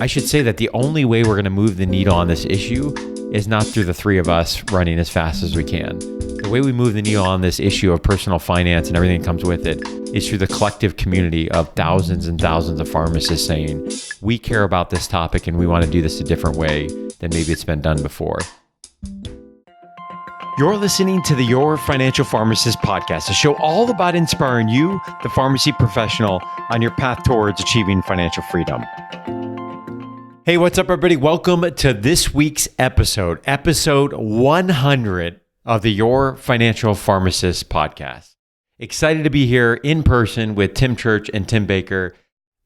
I should say that the only way we're going to move the needle on this issue is not through the three of us running as fast as we can. The way we move the needle on this issue of personal finance and everything that comes with it is through the collective community of thousands and thousands of pharmacists saying, we care about this topic and we want to do this a different way than maybe it's been done before. You're listening to the Your Financial Pharmacist podcast, a show all about inspiring you, the pharmacy professional, on your path towards achieving financial freedom. Hey, what's up, everybody? Welcome to this week's episode 100 of the Your Financial Pharmacist podcast. Excited to be here in person with Tim Church and Tim Baker.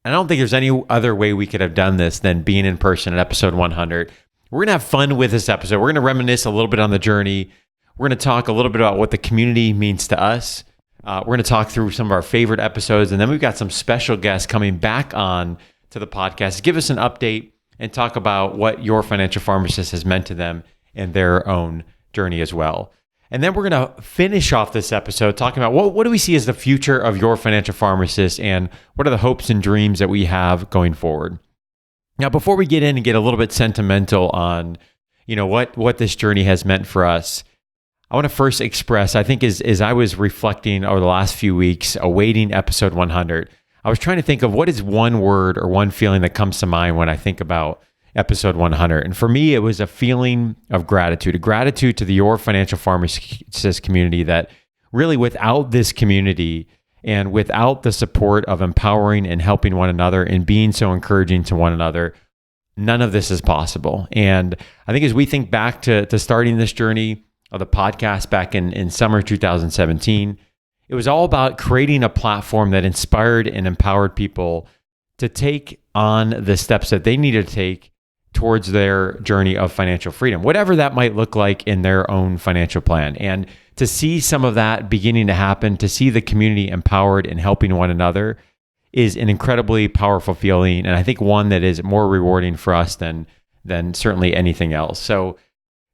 And I don't think there's any other way we could have done this than being in person at episode 100. We're going to have fun with this episode. We're going to reminisce a little bit on the journey. We're going to talk a little bit about what the community means to us. We're going to talk through some of our favorite episodes. And then we've got some special guests coming back on to the podcast to give us an update and talk about what Your Financial Pharmacist has meant to them in their own journey as well. And then we're going to finish off this episode talking about what do we see as the future of Your Financial Pharmacist and what are the hopes and dreams that we have going forward. Now, before we get in and get a little bit sentimental on, what this journey has meant for us, I want to first express, I think as I was reflecting over the last few weeks, awaiting episode 100, I was trying to think of what is one word or one feeling that comes to mind when I think about episode 100. And for me, it was a feeling of gratitude, a gratitude to the Your Financial Pharmacist community that really without this community and without the support of empowering and helping one another and being so encouraging to one another, none of this is possible. And I think as we think back to starting this journey of the podcast back in summer 2017, it was all about creating a platform that inspired and empowered people to take on the steps that they needed to take towards their journey of financial freedom, whatever that might look like in their own financial plan. And to see some of that beginning to happen, to see the community empowered and helping one another is an incredibly powerful feeling. And I think one that is more rewarding for us than certainly anything else. So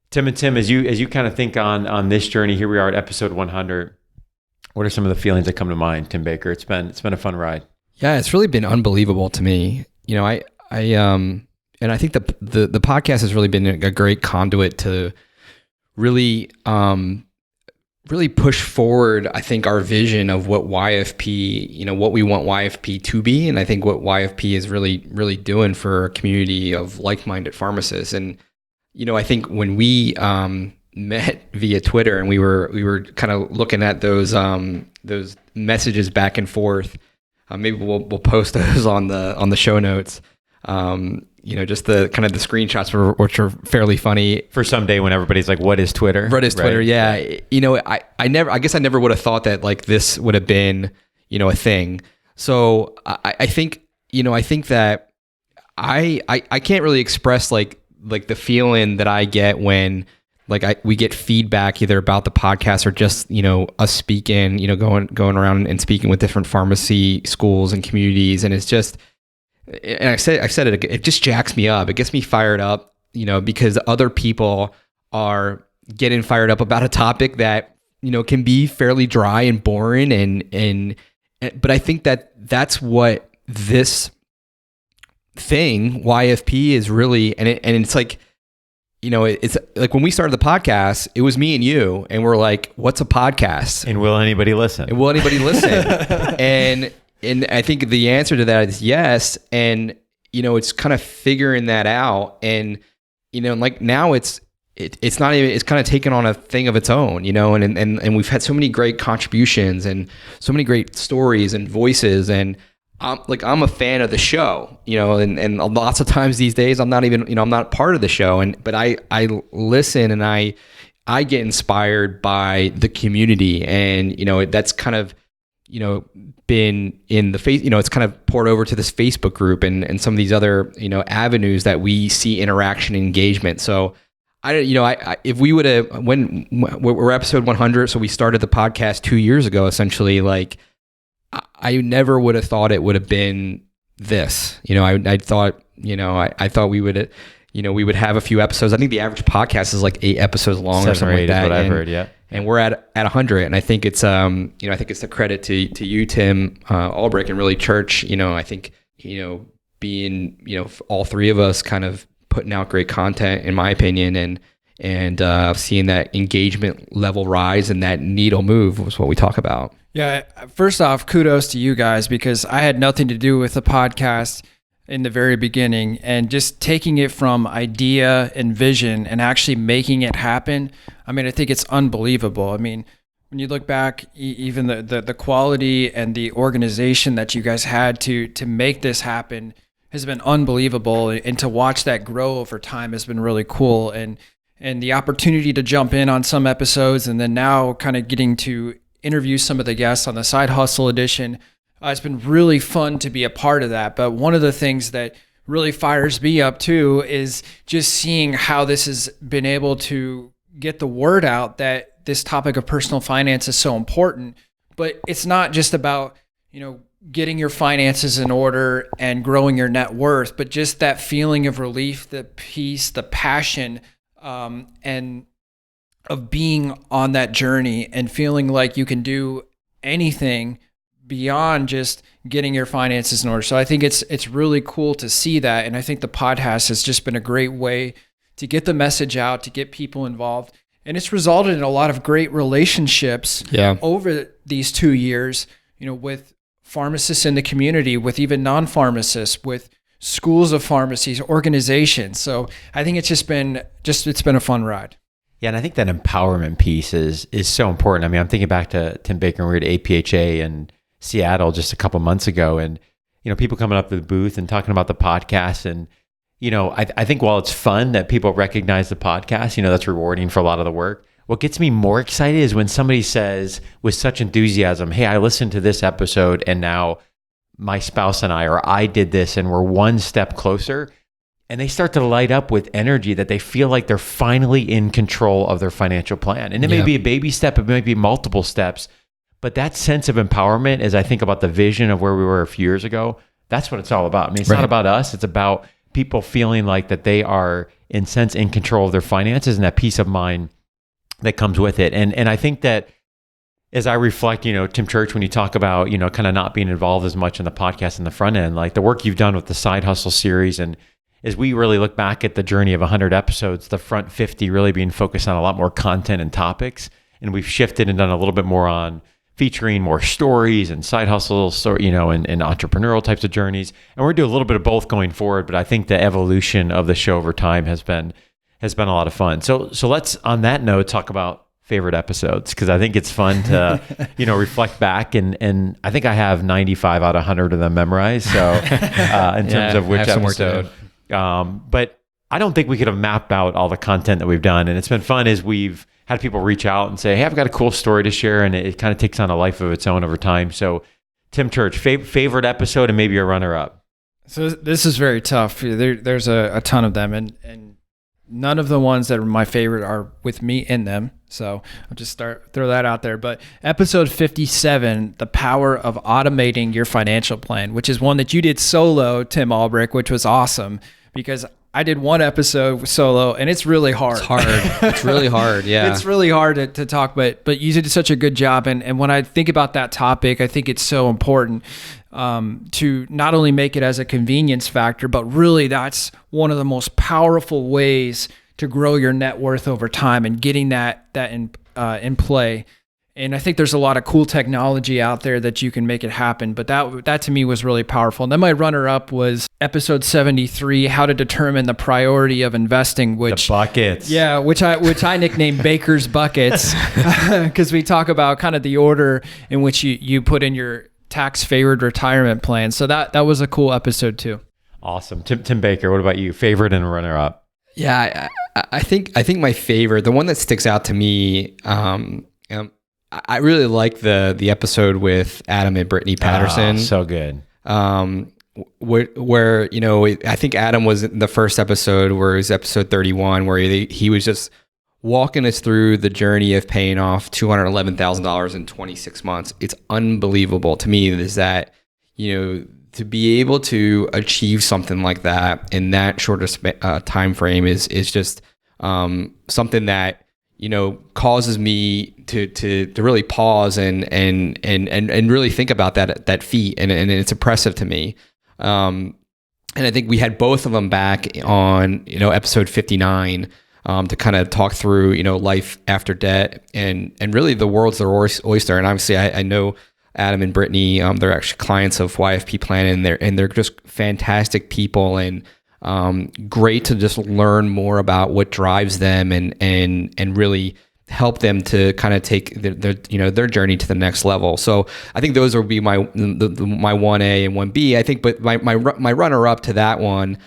Tim and Tim, as you kind of think on this journey, here we are at episode 100. What are some of the feelings that come to mind, Tim Baker? It's been a fun ride. Yeah, it's really been unbelievable to me. I think the podcast has really been a great conduit to really push forward, I think, our vision of what YFP, what we want YFP to be, and I think what YFP is really, really doing for a community of like-minded pharmacists. And I think when we met via Twitter and we were kind of looking at those messages back and forth, maybe we'll post those on the show notes. Just the kind of the screenshots which are fairly funny for someday when everybody's like, what is Twitter? What is Twitter? Right? Yeah. I guess I never would have thought that like this would have been, a thing. So I think that I can't really express like the feeling that I get when we get feedback either about the podcast or just, us speaking, going around and speaking with different pharmacy schools and communities. And it's just, and I've said it just jacks me up. It gets me fired up, because other people are getting fired up about a topic that, can be fairly dry and boring. But I think that's what this thing, YFP, is really, and it's like, it's like when we started the podcast, it was me and you, and we're like, what's a podcast? And will anybody listen? And I think the answer to that is yes. And, it's kind of figuring that out. And, like now it's not even, it's kind of taken on a thing of its own, and we've had so many great contributions and so many great stories and voices. And I'm a fan of the show, and lots of times these days I'm not even, I'm not part of the show. But I listen and I get inspired by the community, and, that's kind of, been in the face, it's kind of poured over to this Facebook group and some of these other, avenues that we see interaction and engagement. So if we would have, when we're episode 100, so we started the podcast 2 years ago, essentially, like I never would have thought it would have been this, I thought, I thought we would, we would have a few episodes. I think the average podcast is like 8 episodes long or something like that. Is what I've heard. Yeah. And we're at 100, and I think it's I think it's a credit to you, Tim Albrecht, and really Church. I think being, all three of us kind of putting out great content, in my opinion, and seeing that engagement level rise and that needle move was what we talk about. Yeah. First off, kudos to you guys, because I had nothing to do with the podcast in the very beginning, and just taking it from idea and vision and actually making it happen. I mean, I think it's unbelievable. I mean, when you look back, even the quality and the organization that you guys had to make this happen has been unbelievable. And to watch that grow over time has been really cool. And the opportunity to jump in on some episodes, and then now kind of getting to interview some of the guests on the Side Hustle edition, it's been really fun to be a part of that. But one of the things that really fires me up too is just seeing how this has been able to get the word out that this topic of personal finance is so important. But it's not just about, getting your finances in order and growing your net worth, but just that feeling of relief, the peace, the passion, and of being on that journey and feeling like you can do anything beyond just getting your finances in order. So I think it's really cool to see that. And I think the podcast has just been a great way to get the message out, to get people involved. And it's resulted in a lot of great relationships over these 2 years, with pharmacists in the community, with even non-pharmacists, with schools of pharmacies, organizations. So I think it's been a fun ride. Yeah, and I think that empowerment piece is so important. I mean, I'm thinking back to Tim Baker, when we were at APHA in Seattle just a couple months ago, and people coming up to the booth and talking about the podcast. And I think while it's fun that people recognize the podcast, that's rewarding for a lot of the work. What gets me more excited is when somebody says with such enthusiasm, "Hey, I listened to this episode and now my spouse and I, or I did this and we're one step closer." And they start to light up with energy that they feel like they're finally in control of their financial plan. And it may be a baby step, it may be multiple steps, but that sense of empowerment, as I think about the vision of where we were a few years ago, that's what it's all about. I mean, it's not about us. It's about people feeling like that they are, in sense, in control of their finances, and that peace of mind that comes with it. And I think that as I reflect, Tim Church, when you talk about, kind of not being involved as much in the podcast in the front end, like the work you've done with the Side Hustle series, and as we really look back at the journey of 100 episodes, the front 50 really being focused on a lot more content and topics. And we've shifted and done a little bit more on featuring more stories and side hustles, and entrepreneurial types of journeys. And we're doing a little bit of both going forward, but I think the evolution of the show over time has been a lot of fun. So let's, on that note, talk about favorite episodes, because I think it's fun to, reflect back. And I think I have 95 out of 100 of them memorized. So in terms of which episode. But I don't think we could have mapped out all the content that we've done. And it's been fun as we've had people reach out and say, "Hey, I've got a cool story to share." And it kind of takes on a life of its own over time. So Tim Church, favorite episode and maybe a runner-up. So this is very tough. There's a ton of them, and none of the ones that are my favorite are with me in them. So I'll just throw that out there. But episode 57, The Power of Automating Your Financial Plan, which is one that you did solo, Tim Albrick, which was awesome, because I did one episode solo, and it's really hard. It's hard. It's really hard. Yeah. It's really hard to talk, but you did such a good job. And when I think about that topic, I think it's so important to not only make it as a convenience factor, but really that's one of the most powerful ways to grow your net worth over time, and getting that in play. And I think there's a lot of cool technology out there that you can make it happen. But that to me was really powerful. And then my runner-up was episode 73, How to Determine the Priority of Investing, which the buckets. Yeah, which I nicknamed Baker's Buckets, because we talk about kind of the order in which you put in your tax-favored retirement plan. So that was a cool episode too. Awesome. Tim Baker, what about you? Favorite and runner-up? Yeah, I think my favorite, the one that sticks out to me, I really like the episode with Adam and Brittany Patterson. Oh, so good. Where I think Adam was in the first episode, where it was episode 31, where he was just walking us through the journey of paying off $211,000 in 26 months. It's unbelievable to me, is that, to be able to achieve something like that in that shortest time frame is just something that causes me to really pause and really think about that feat, and it's impressive to me. And I think we had both of them back on, episode 59, to kind of talk through, life after debt and really the world's their oyster. And obviously I know Adam and Brittany, they're actually clients of YFP Plan, and they're just fantastic people, and great to just learn more about what drives them and really help them to kind of take their journey to the next level. So I think those would be my 1A and 1B. I think, but my runner up to that one,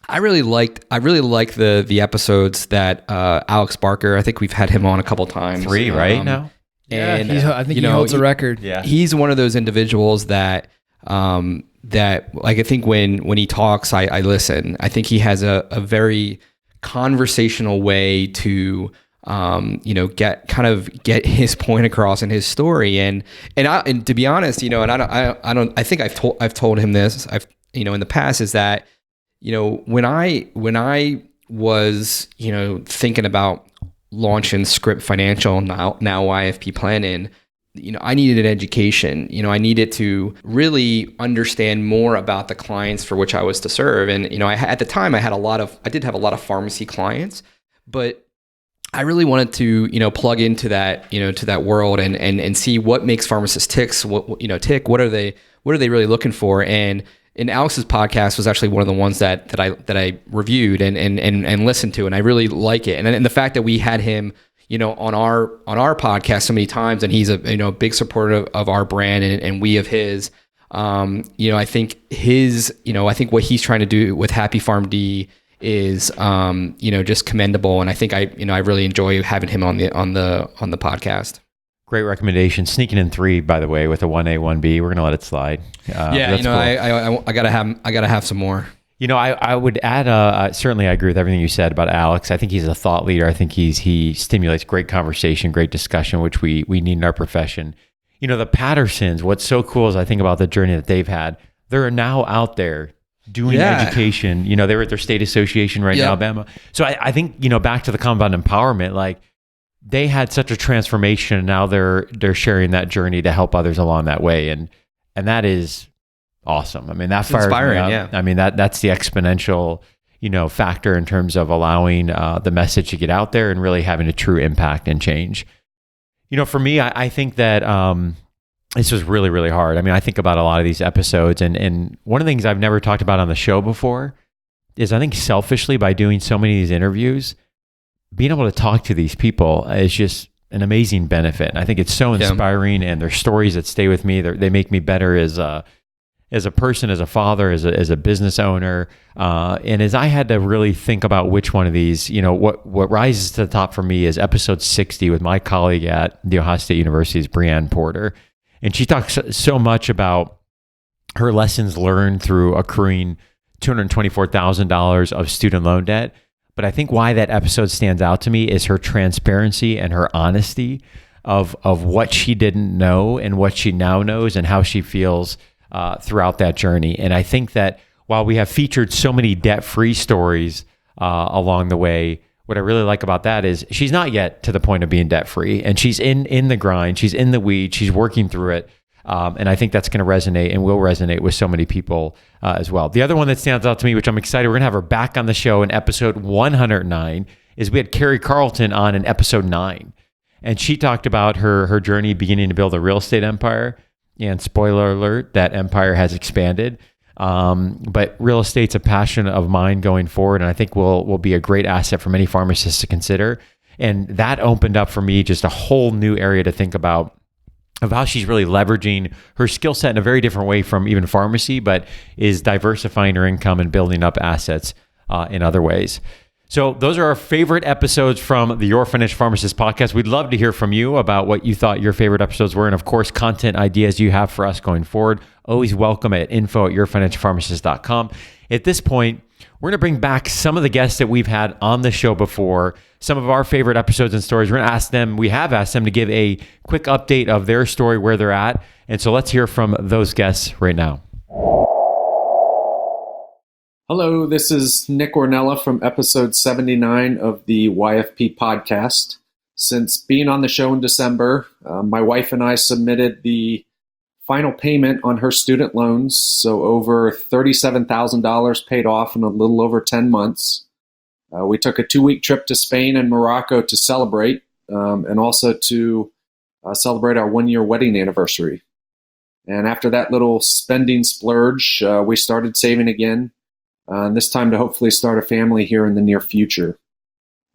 I really liked the episodes that Alex Barker. I think we've had him on a couple times. 3 right now. And I think he holds a record. Yeah, he's one of those individuals that like I think when he talks, I listen. I think he has a very conversational way to get his point across in his story, and to be honest, I think I've told him this, in the past, is that when I was thinking about launching Script Financial, now YFP Planning, I needed an education. I needed to really understand more about the clients for which I was to serve. And at the time I did have a lot of pharmacy clients, but I really wanted to plug into that to that world and see what makes pharmacists tick. What are they really looking for? And Alex's podcast was actually one of the ones that I reviewed and listened to, and I really like it. And the fact that we had him on our podcast so many times, and he's a big supporter of our brand and we of his. I think I think what he's trying to do with Happy Farm D is just commendable, and I think I really enjoy having him on the podcast. Great recommendation. Sneaking in 3, by the way, with a 1A, 1B. We're gonna let it slide. Cool. I gotta have some more. I would add, certainly I agree with everything you said about Alex. I think he's a thought leader. I think he stimulates great conversation, great discussion, which we need in our profession. The Pattersons, what's so cool is I think about the journey that they've had. They're now out there doing education. They were at their state association in Alabama. So I think, back to the compound empowerment, like they had such a transformation, and now they're sharing that journey to help others along that way. And that is awesome. I mean, that fires inspiring, me up. Yeah. I mean, that's the exponential, factor in terms of allowing the message to get out there and really having a true impact and change. For me, I think that this was really, really hard. I mean, I think about a lot of these episodes, and one of the things I've never talked about on the show before is, I think selfishly, by doing so many of these interviews, being able to talk to these people is just an amazing benefit. And I think it's so inspiring, and their stories that stay with me. They make me better as a person, as a father, as a business owner. And as I had to really think about which one of these, what rises to the top for me is episode 60 with my colleague at The Ohio State University's Brianne Porter. And she talks so much about her lessons learned through accruing $224,000 of student loan debt. But I think why that episode stands out to me is her transparency and her honesty of what she didn't know and what she now knows, and how she feels throughout that journey. And I think that while we have featured so many debt-free stories along the way, what I really like about that is she's not yet to the point of being debt-free, and she's in the grind, she's in the weeds, she's working through it. And I think that's going to resonate and will resonate with so many people as well. The other one that stands out to me, which I'm excited, we're going to have her back on the show in episode 109, is we had Carrie Carlton on in episode 9. And she talked about her journey beginning to build a real estate empire. And spoiler alert, that empire has expanded. But real estate's a passion of mine going forward, and I think will be a great asset for many pharmacists to consider. And that opened up for me just a whole new area to think about, of how she's really leveraging her skill set in a very different way from even pharmacy, but is diversifying her income and building up assets in other ways. So those are our favorite episodes from the Your Financial Pharmacist podcast. We'd love to hear from you about what you thought your favorite episodes were, and of course, content ideas you have for us going forward. Always welcome at info@yourfinancialpharmacist.com. At this point, we're going to bring back some of the guests that we've had on the show before, some of our favorite episodes and stories. We're going to ask them, we have asked them to give a quick update of their story, where they're at. And so let's hear from those guests right now. Hello, this is Nick Ornella from episode 79 of the YFP podcast. Since being on the show in December, my wife and I submitted the final payment on her student loans, so over $37,000 paid off in a little over 10 months. We took a 2-week trip to Spain and Morocco to celebrate, and also to celebrate our 1-year wedding anniversary. And after that little spending splurge, we started saving again, and this time to hopefully start a family here in the near future.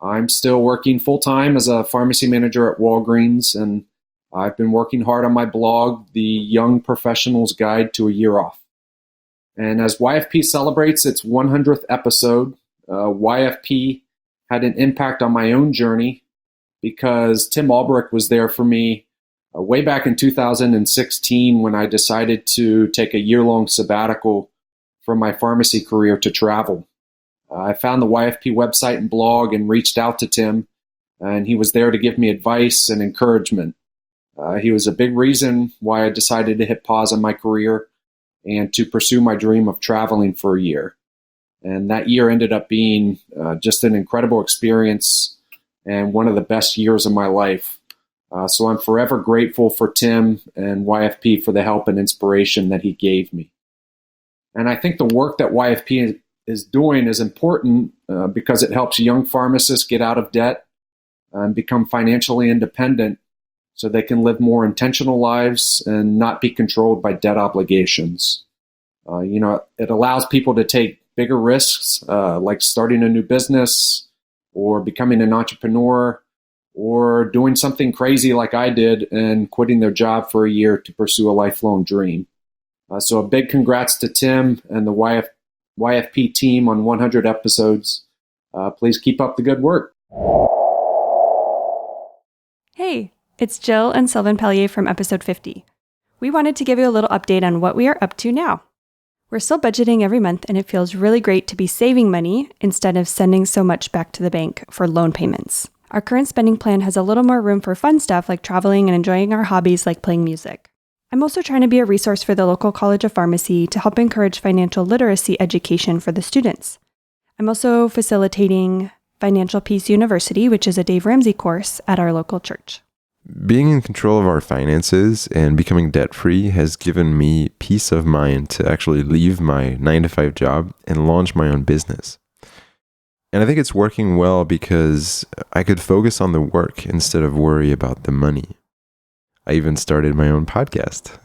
I'm still working full-time as a pharmacy manager at Walgreens, and I've been working hard on my blog, The Young Professional's Guide to a Year Off. And as YFP celebrates its 100th episode, YFP had an impact on my own journey because Tim Albrecht was there for me way back in 2016 when I decided to take a year-long sabbatical from my pharmacy career to travel. I found the YFP website and blog and reached out to Tim, and he was there to give me advice and encouragement. He was a big reason why I decided to hit pause on my career and to pursue my dream of traveling for a year. And that year ended up being just an incredible experience and one of the best years of my life. So I'm forever grateful for Tim and YFP for the help and inspiration that he gave me. And I think the work that YFP is doing is important because it helps young pharmacists get out of debt and become financially independent so they can live more intentional lives and not be controlled by debt obligations. It allows people to take bigger risks, like starting a new business or becoming an entrepreneur or doing something crazy like I did and quitting their job for a year to pursue a lifelong dream. So a big congrats to Tim and the YFP team on 100 episodes. Please keep up the good work. Hey, it's Jill and Sylvan Pellier from episode 50. We wanted to give you a little update on what we are up to now. We're still budgeting every month, and it feels really great to be saving money instead of sending so much back to the bank for loan payments. Our current spending plan has a little more room for fun stuff like traveling and enjoying our hobbies like playing music. I'm also trying to be a resource for the local College of Pharmacy to help encourage financial literacy education for the students. I'm also facilitating Financial Peace University, which is a Dave Ramsey course at our local church. Being in control of our finances and becoming debt-free has given me peace of mind to actually leave my 9-to-5 job and launch my own business. And I think it's working well because I could focus on the work instead of worry about the money. I even started my own podcast.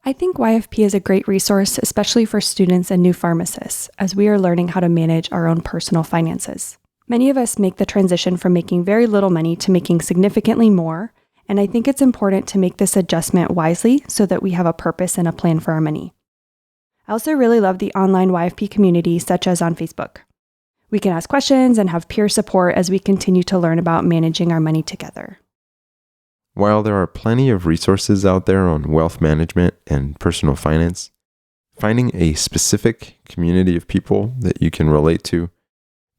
I think YFP is a great resource, especially for students and new pharmacists, as we are learning how to manage our own personal finances. Many of us make the transition from making very little money to making significantly more, and I think it's important to make this adjustment wisely so that we have a purpose and a plan for our money. I also really love the online YFP community, such as on Facebook. We can ask questions and have peer support as we continue to learn about managing our money together. While there are plenty of resources out there on wealth management and personal finance, finding a specific community of people that you can relate to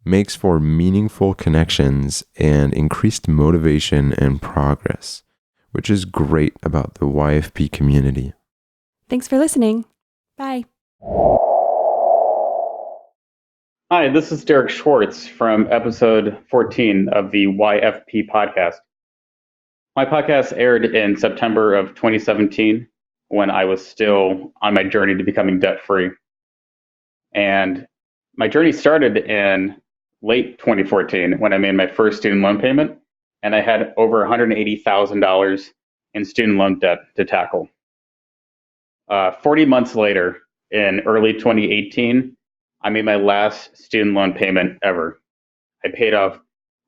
makes for meaningful connections and increased motivation and progress, which is great about the YFP community. Thanks for listening. Bye. Hi, this is Derek Schwartz from episode 14 of the YFP podcast. My podcast aired in September of 2017 when I was still on my journey to becoming debt-free. And my journey started in late 2014 when I made my first student loan payment, and I had over $180,000 in student loan debt to tackle. 40 months later, in early 2018, I made my last student loan payment ever. I paid off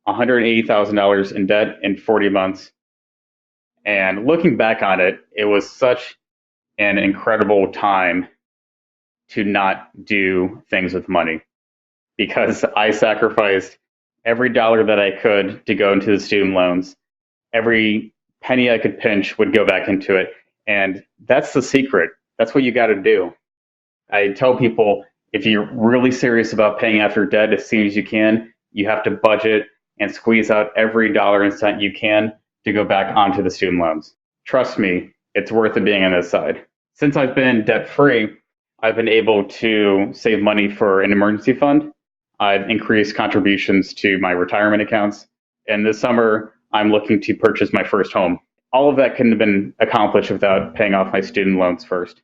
$180,000 in debt in 40 months. And looking back on it, it was such an incredible time to not do things with money, because I sacrificed every dollar that I could to go into the student loans. Every penny I could pinch would go back into it. And that's the secret. That's what you got to do. I tell people, if you're really serious about paying off your debt as soon as you can, you have to budget and squeeze out every dollar and cent you can to go back onto the student loans. Trust me, it's worth it being on this side. Since I've been debt-free, I've been able to save money for an emergency fund. I've increased contributions to my retirement accounts. And this summer, I'm looking to purchase my first home. all of that couldn't have been accomplished without paying off my student loans first.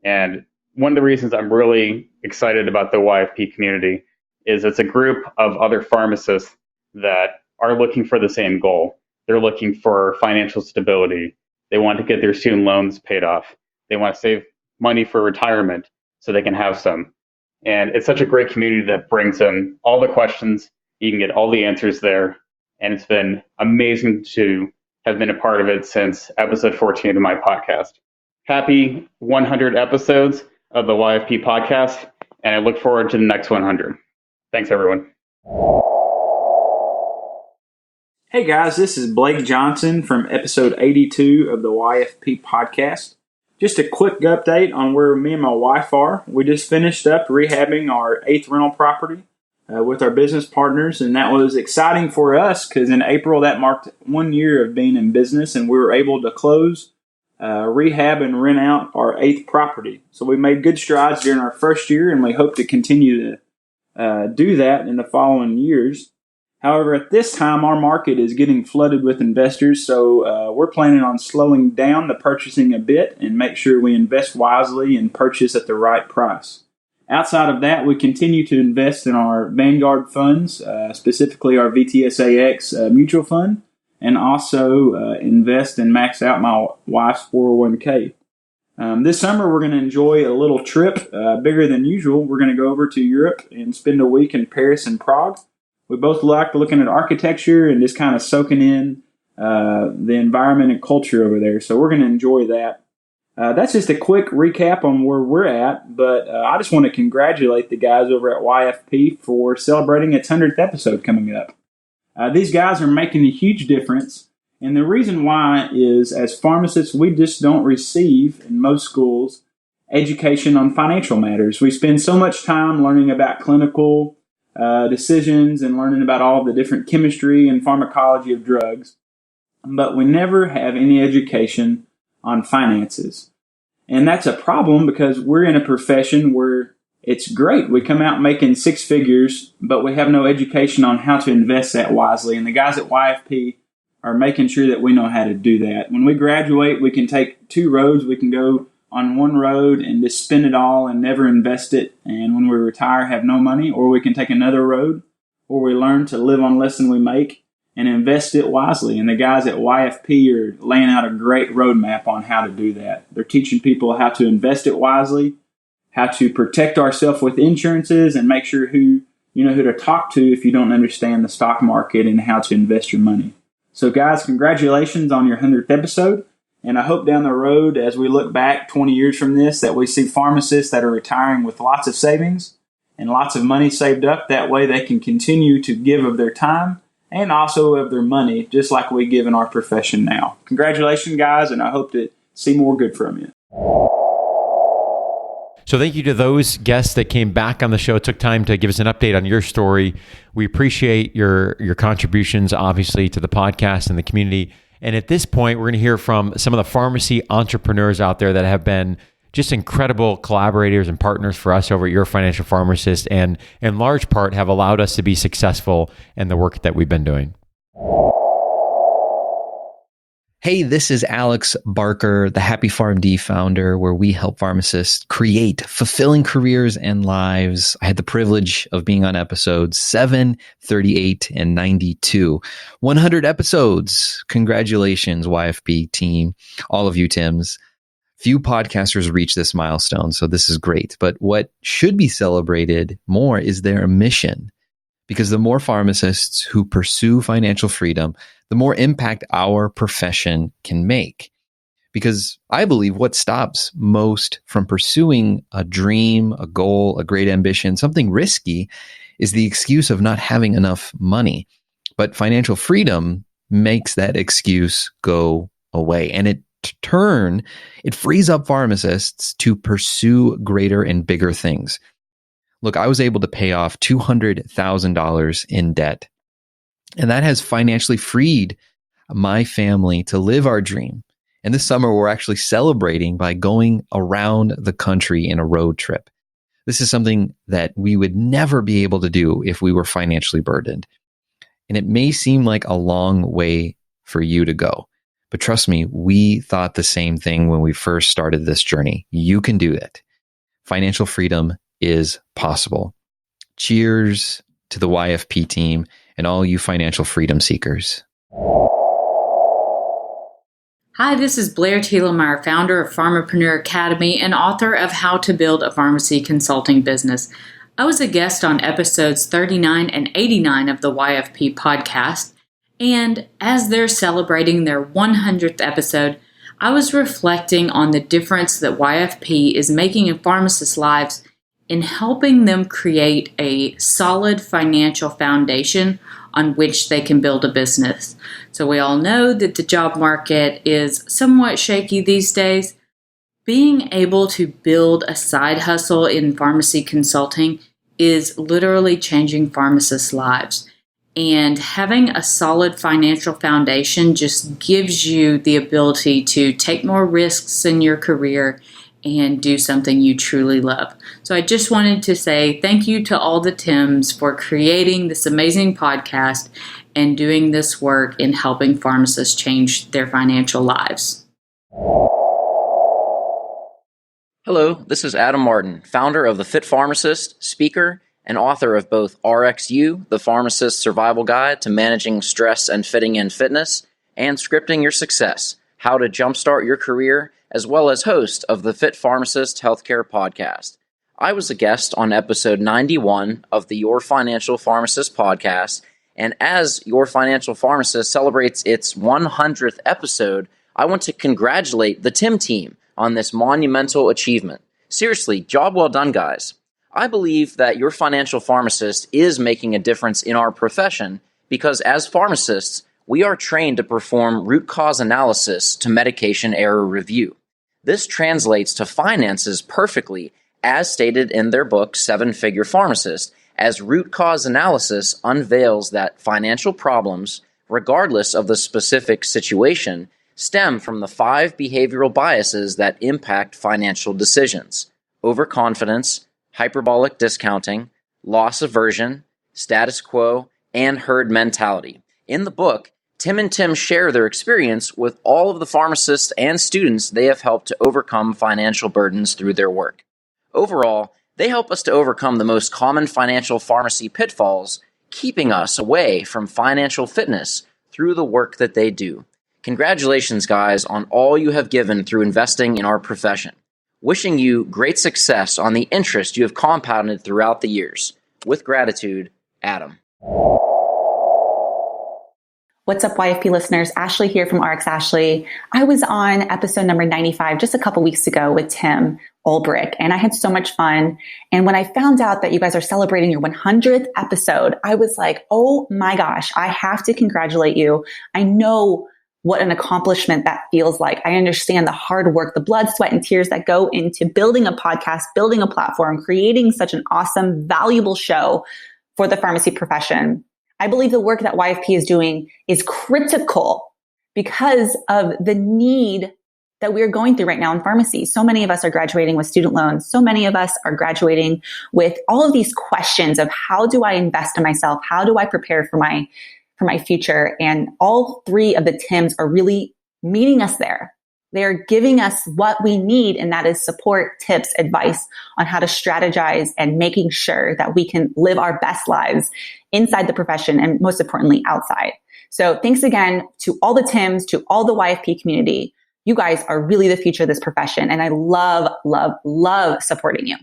And one of the reasons I'm really excited about the YFP community is it's a group of other pharmacists that are looking for the same goal. They're looking for financial stability. They want to get their student loans paid off. They want to save money for retirement so they can have some. And it's such a great community that brings in all the questions. You can get all the answers there. And it's been amazing to have been a part of it since episode 14 of my podcast. Happy 100 episodes of the YFP podcast, and I look forward to the next 100. Thanks, everyone. Hey guys, this is Blake Johnson from episode 82 of the YFP podcast. Just a quick update on where me and my wife are. We just finished up rehabbing our 8th rental property with our business partners, and that was exciting for us because in April that marked 1 year of being in business, and we were able to close, rehab, and rent out our 8th property. So we made good strides during our first year, and we hope to continue to do that in the following years. However, at this time, our market is getting flooded with investors, so we're planning on slowing down the purchasing a bit and make sure we invest wisely and purchase at the right price. Outside of that, we continue to invest in our Vanguard funds, specifically our VTSAX mutual fund, and also invest and max out my wife's 401k. This summer, we're going to enjoy a little trip, bigger than usual. We're going to go over to Europe and spend a week in Paris and Prague. We both like looking at architecture and just kind of soaking in the environment and culture over there. So we're going to enjoy that. That's just a quick recap on where we're at. But I just want to congratulate the guys over at YFP for celebrating its 100th episode coming up. These guys are making a huge difference. And the reason why is, as pharmacists, we just don't receive, in most schools, education on financial matters. We spend so much time learning about clinical decisions and learning about all the different chemistry and pharmacology of drugs, but we never have any education on finances. And that's a problem because we're in a profession where it's great. We come out making 6 figures, but we have no education on how to invest that wisely. And the guys at YFP are making sure that we know how to do that. When we graduate, we can take 2 roads. We can go on one road and just spend it all and never invest it, and when we retire have no money, or we can take another road where we learn to live on less than we make and invest it wisely. And the guys at YFP are laying out a great roadmap on how to do that. They're teaching people how to invest it wisely, how to protect ourselves with insurances, and make sure who to talk to if you don't understand the stock market and how to invest your money. So guys, congratulations on your 100th episode. And I hope down the road, as we look back 20 years from this, that we see pharmacists that are retiring with lots of savings and lots of money saved up. That way they can continue to give of their time and also of their money, just like we give in our profession now. Congratulations, guys, and I hope to see more good from you. So thank you to those guests that came back on the show, took time to give us an update on your story. We appreciate your contributions, obviously, to the podcast and the community. And at this point, we're going to hear from some of the pharmacy entrepreneurs out there that have been just incredible collaborators and partners for us over at Your Financial Pharmacist, and in large part have allowed us to be successful in the work that we've been doing. Hey, this is Alex Barker, the Happy PharmD founder, where we help pharmacists create fulfilling careers and lives. I had the privilege of being on episodes 7, 38, and 92. 100 episodes. Congratulations, YFP team. All of you, Tims. Few podcasters reach this milestone, so this is great. But what should be celebrated more is their mission. Because the more pharmacists who pursue financial freedom, the more impact our profession can make. Because I believe what stops most from pursuing a dream, a goal, a great ambition, something risky, is the excuse of not having enough money. But financial freedom makes that excuse go away. And in turn, it frees up pharmacists to pursue greater and bigger things. Look, I was able to pay off $200,000 in debt, and that has financially freed my family to live our dream. And this summer, we're actually celebrating by going around the country in a road trip. This is something that we would never be able to do if we were financially burdened. And it may seem like a long way for you to go, But trust me, we thought the same thing when we first started this journey. You can do it. Financial freedom is possible. Cheers to the YFP team and all you financial freedom seekers. Hi, this is Blair Thielemeyer, founder of Pharmapreneur Academy and author of How to Build a Pharmacy Consulting Business. I was a guest on episodes 39 and 89 of the YFP podcast, and as they're celebrating their 100th episode, I was reflecting on the difference that YFP is making in pharmacists' lives in helping them create a solid financial foundation on which they can build a business. So we all know that the job market is somewhat shaky these days. Being able to build a side hustle in pharmacy consulting is literally changing pharmacists' lives. And having a solid financial foundation just gives you the ability to take more risks in your career and do something you truly love. So I just wanted to say thank you to all the Tims for creating this amazing podcast and doing this work in helping pharmacists change their financial lives. Hello, this is Adam Martin, founder of The Fit Pharmacist, speaker, and author of both RxU, The Pharmacist's Survival Guide to Managing Stress and Fitting in Fitness, and Scripting Your Success, How to Jumpstart Your Career, as well as host of the Fit Pharmacist Healthcare Podcast. I was a guest on episode 91 of the Your Financial Pharmacist podcast, and as Your Financial Pharmacist celebrates its 100th episode, I want to congratulate the Tim team on this monumental achievement. Seriously, job well done, guys. I believe that Your Financial Pharmacist is making a difference in our profession because as pharmacists, we are trained to perform root cause analysis to medication error review. This translates to finances perfectly, as stated in their book, Seven Figure Pharmacist, as root cause analysis unveils that financial problems, regardless of the specific situation, stem from the 5 behavioral biases that impact financial decisions: overconfidence, hyperbolic discounting, loss aversion, status quo, and herd mentality. In the book, Tim and Tim share their experience with all of the pharmacists and students they have helped to overcome financial burdens through their work. Overall, they help us to overcome the most common financial pharmacy pitfalls, keeping us away from financial fitness through the work that they do. Congratulations, guys, on all you have given through investing in our profession. Wishing you great success on the interest you have compounded throughout the years. With gratitude, Adam. What's up, YFP listeners? Ashley here from RX Ashley. I was on episode number 95 just a couple weeks ago with Tim Ulbrich, and I had so much fun. And when I found out that you guys are celebrating your 100th episode, I was like, oh my gosh, I have to congratulate you. I know what an accomplishment that feels like. I understand the hard work, the blood, sweat, and tears that go into building a podcast, building a platform, creating such an awesome, valuable show for the pharmacy profession. I believe the work that YFP is doing is critical because of the need that we're going through right now in pharmacy. So many of us are graduating with student loans. So many of us are graduating with all of these questions of how do I invest in myself? How do I prepare for my future? And all 3 of the Tims are really meeting us there. They're giving us what we need, and that is support, tips, advice on how to strategize and making sure that we can live our best lives inside the profession and most importantly, outside. So thanks again to all the Tims, to all the YFP community. You guys are really the future of this profession, and I love, love, love supporting you.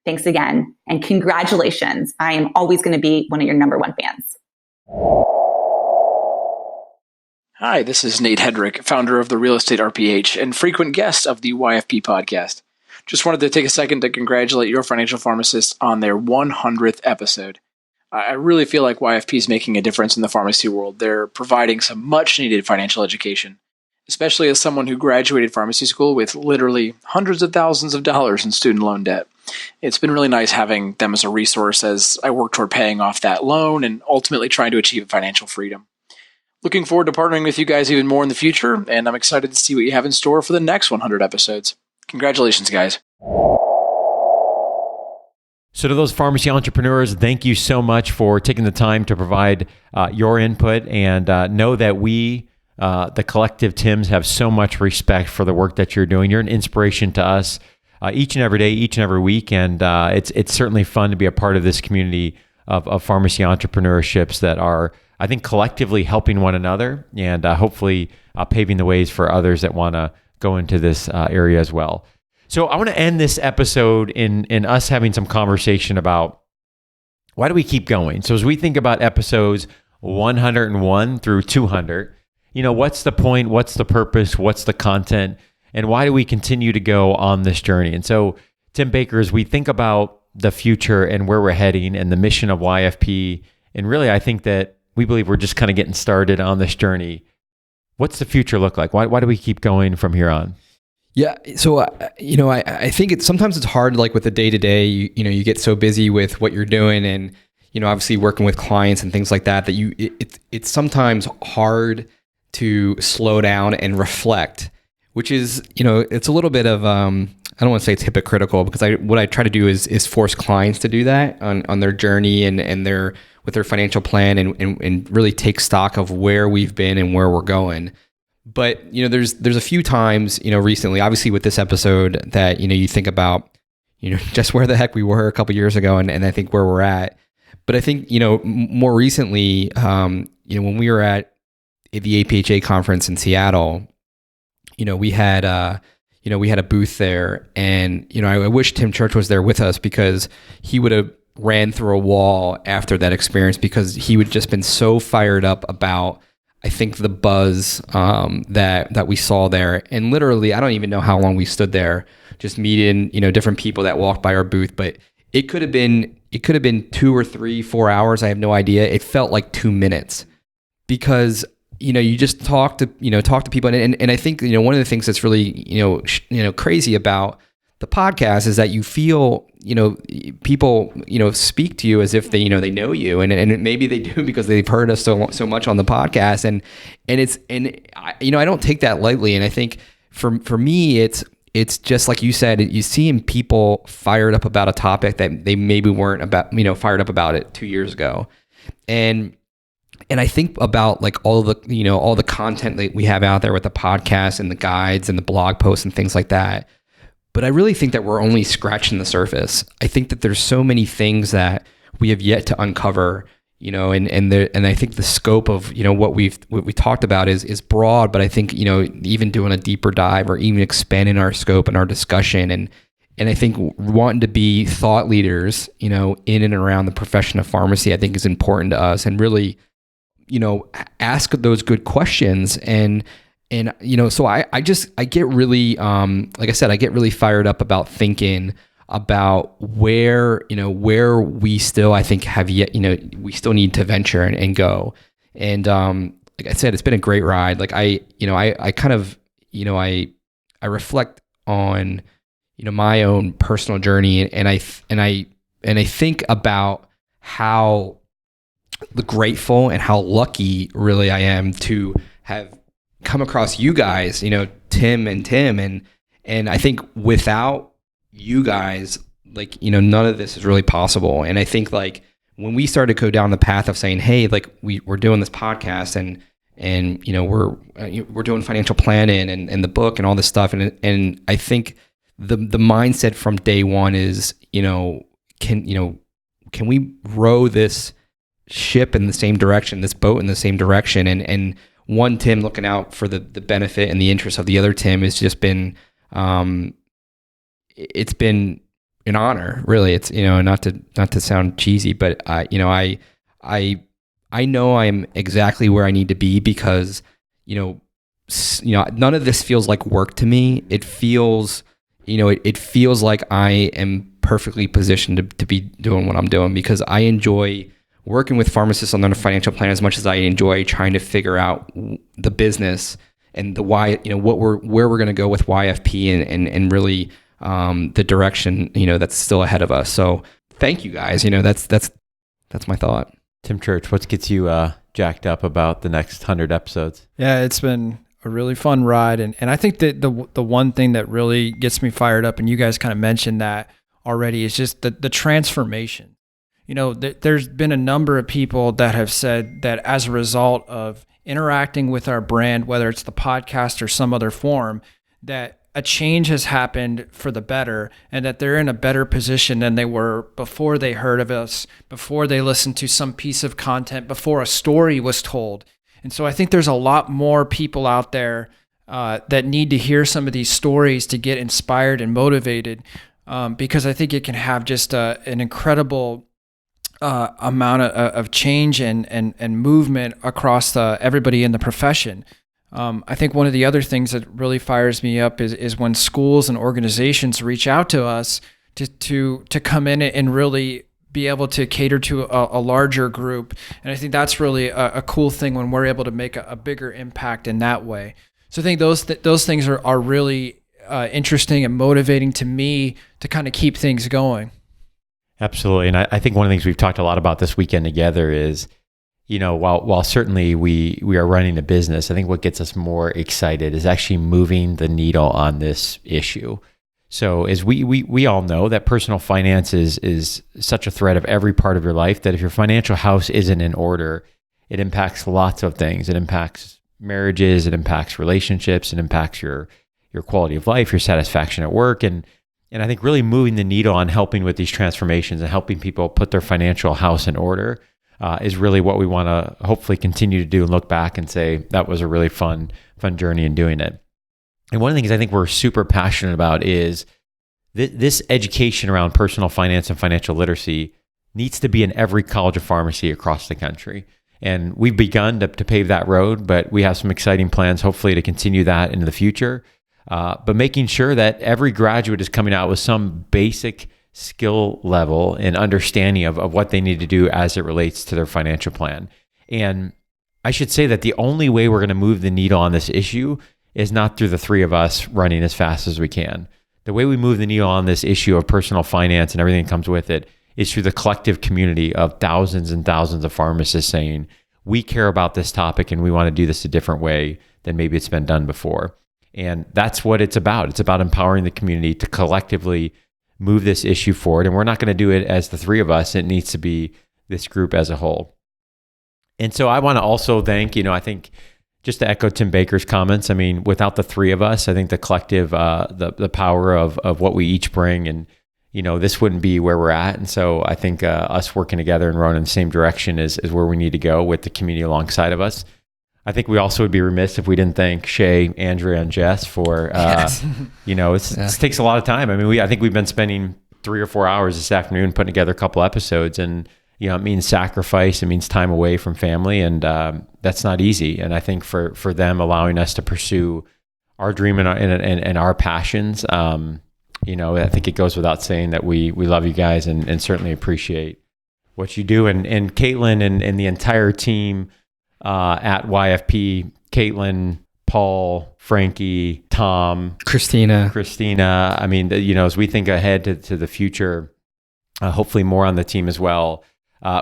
Thanks again, and congratulations. I am always going to be one of your number 1 fans. Hi, this is Nate Hedrick, founder of the Real Estate RPH and frequent guest of the YFP podcast. Just wanted to take a second to congratulate Your Financial Pharmacist on their 100th episode. I really feel like YFP is making a difference in the pharmacy world. They're providing some much-needed financial education, especially as someone who graduated pharmacy school with literally hundreds of thousands of dollars in student loan debt. It's been really nice having them as a resource as I work toward paying off that loan and ultimately trying to achieve financial freedom. Looking forward to partnering with you guys even more in the future, and I'm excited to see what you have in store for the next 100 episodes. Congratulations, guys. So to those pharmacy entrepreneurs, thank you so much for taking the time to provide your input, and know that we the collective Tims have so much respect for the work that you're doing. You're an inspiration to us each and every day, each and every week. And it's certainly fun to be a part of this community of pharmacy entrepreneurships that are, I think, collectively helping one another and hopefully paving the ways for others that want to go into this area as well. So I want to end this episode in us having some conversation about why do we keep going? So as we think about episodes 101 through 200, what's the point? What's the purpose? What's the content? And why do we continue to go on this journey? And so, Tim Baker, as we think about the future and where we're heading and the mission of YFP, and really I think that we believe we're just kind of getting started on this journey. What's the future look like? Why do we keep going from here on? Yeah. So, I think sometimes it's hard, like with the day to day, you get so busy with what you're doing and, obviously working with clients and things like that, it's sometimes hard to slow down and reflect, which is, it's a little bit of, I don't want to say it's hypocritical because what I try to do is force clients to do that on their journey and with their financial plan and really take stock of where we've been and where we're going. But, there's a few times, recently, obviously with this episode that, you think about, just where the heck we were a couple years ago and I think where we're at. But I think, more recently, when we were at the APHA conference in Seattle, we had a booth there and, I wish Tim Church was there with us because he would have ran through a wall after that experience because he would just been so fired up about, I think, the buzz that we saw there. And literally, I don't even know how long we stood there just meeting, different people that walked by our booth, but it could have been 2 or 3, 4 hours. I have no idea. It felt like 2 minutes because, you just talk to people. And I think, one of the things that's really, crazy about the podcast is that you feel, people, speak to you as if they, they know you and maybe they do because they've heard us so much on the podcast. And I don't take that lightly. And I think for me, it's just like you said, you see people fired up about a topic that they maybe weren't fired up about it 2 years ago. And I think about like all the content that we have out there with the podcast and the guides and the blog posts and things like that. But I really think that we're only scratching the surface. I think that there's so many things that we have yet to uncover, and I think the scope of, what we talked about is broad, but I think, even doing a deeper dive or even expanding our scope and our discussion and I think wanting to be thought leaders, in and around the profession of pharmacy, I think is important to us and really, ask those good questions and so I get really, like I said, I get really fired up about thinking about where we still, I think have yet, we still need to venture and go. And, like I said, it's been a great ride. Like I kind of, I reflect on, my own personal journey and I think about how grateful and how lucky really I am to have come across you guys, Tim and I think without you guys, like, none of this is really possible. And I think like when we started to go down the path of saying, hey, like we're doing this podcast and we're doing financial planning and the book and all this stuff. And I think the mindset from day one is, can we row this ship in the same direction, this boat in the same direction? And one Tim looking out for the benefit and the interest of the other Tim has just been, it's been an honor, really. It's, not to sound cheesy, but I know I'm exactly where I need to be because, none of this feels like work to me. It feels, it feels like I am perfectly positioned to be doing what I'm doing because I enjoy working with pharmacists on their financial plan as much as I enjoy trying to figure out the business and the why, where we're going to go with YFP and really the direction, that's still ahead of us. So thank you guys. That's my thought. Tim Church, what gets you jacked up about the next 100 episodes? Yeah, it's been a really fun ride. And I think that the one thing that really gets me fired up, and you guys kind of mentioned that already, is just the transformation. There's been a number of people that have said that as a result of interacting with our brand, whether it's the podcast or some other form, that a change has happened for the better and that they're in a better position than they were before they heard of us, before they listened to some piece of content, before a story was told. And so I think there's a lot more people out there that need to hear some of these stories to get inspired and motivated, because I think it can have just an incredible amount of change and movement across everybody in the profession. I think one of the other things that really fires me up is when schools and organizations reach out to us to come in and really be able to cater to a larger group. And I think that's really a cool thing when we're able to make a bigger impact in that way. So I think those things are really interesting and motivating to me to kind of keep things going. Absolutely. And I think one of the things we've talked a lot about this weekend together is, while certainly we are running a business, I think what gets us more excited is actually moving the needle on this issue. So as we all know that personal finance is such a thread of every part of your life that if your financial house isn't in order, it impacts lots of things. It impacts marriages, it impacts relationships, it impacts your quality of life, your satisfaction at work. And I think really moving the needle on helping with these transformations and helping people put their financial house in order is really what we want to hopefully continue to do and look back and say that was a really fun journey in doing it. And one of the things I think we're super passionate about is this education around personal finance and financial literacy needs to be in every college of pharmacy across the country. And we've begun to pave that road, but we have some exciting plans hopefully to continue that into the future. But making sure that every graduate is coming out with some basic skill level and understanding of what they need to do as it relates to their financial plan. And I should say that the only way we're going to move the needle on this issue is not through the three of us running as fast as we can. The way we move the needle on this issue of personal finance and everything that comes with it is through the collective community of thousands and thousands of pharmacists saying, we care about this topic and we want to do this a different way than maybe it's been done before. And that's what it's about. It's about empowering the community to collectively move this issue forward. And we're not going to do it as the three of us. It needs to be this group as a whole. And so I want to also thank, I think just to echo Tim Baker's comments, I mean, without the three of us, I think the collective, the power of what we each bring and, this wouldn't be where we're at. And so I think us working together and rowing in the same direction is where we need to go with the community alongside of us. I think we also would be remiss if we didn't thank Shay, Andrea, and Jess for, Yes. It takes a lot of time. I mean, I think we've been spending 3 or 4 hours this afternoon putting together a couple episodes, and, it means sacrifice, it means time away from family, and that's not easy. And I think for them allowing us to pursue our dream and our passions, I think it goes without saying that we love you guys and certainly appreciate what you do. And Caitlin and the entire team at YFP, Caitlin, Paul, Frankie, Tom, Christina. I mean, as we think ahead to the future, hopefully more on the team as well.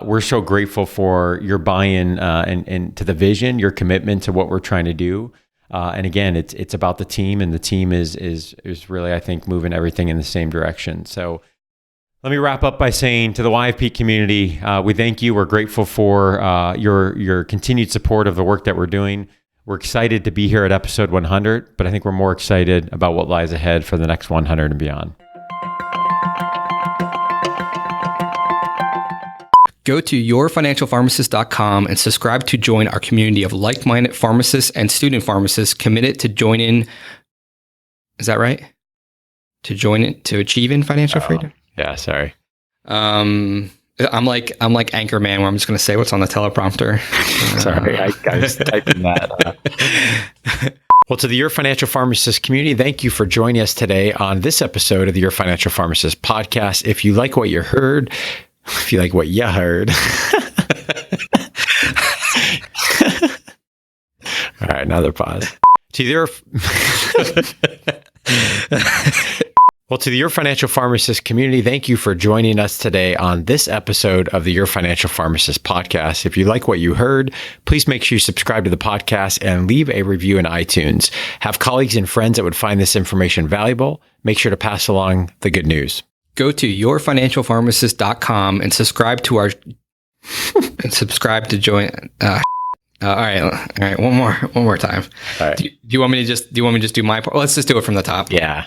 We're so grateful for your buy-in and to the vision, your commitment to what we're trying to do. And again, it's about the team, and the team is really, I think, moving everything in the same direction. So let me wrap up by saying to the YFP community, we thank you. We're grateful for your continued support of the work that we're doing. We're excited to be here at episode 100, but I think we're more excited about what lies ahead for the next 100 and beyond. Go to yourfinancialpharmacist.com and subscribe to join our community of like-minded pharmacists and student pharmacists committed to joining. Is that right? To achieving financial freedom? Yeah, sorry. I'm like Anchorman, where I'm just going to say what's on the teleprompter. Sorry, I was typing that. Well, to the Your Financial Pharmacist community, thank you for joining us today on this episode of the Your Financial Pharmacist podcast. If you like what you heard, all right, another pause. To the Your Financial Pharmacist community, thank you for joining us today on this episode of the Your Financial Pharmacist podcast. If you like what you heard, please make sure you subscribe to the podcast and leave a review in iTunes. Have colleagues and friends that would find this information valuable. Make sure to pass along the good news. Go to yourfinancialpharmacist.com and subscribe to join. All right. One more time. All right. Do you want me to just do my part? Let's just do it from the top. Yeah.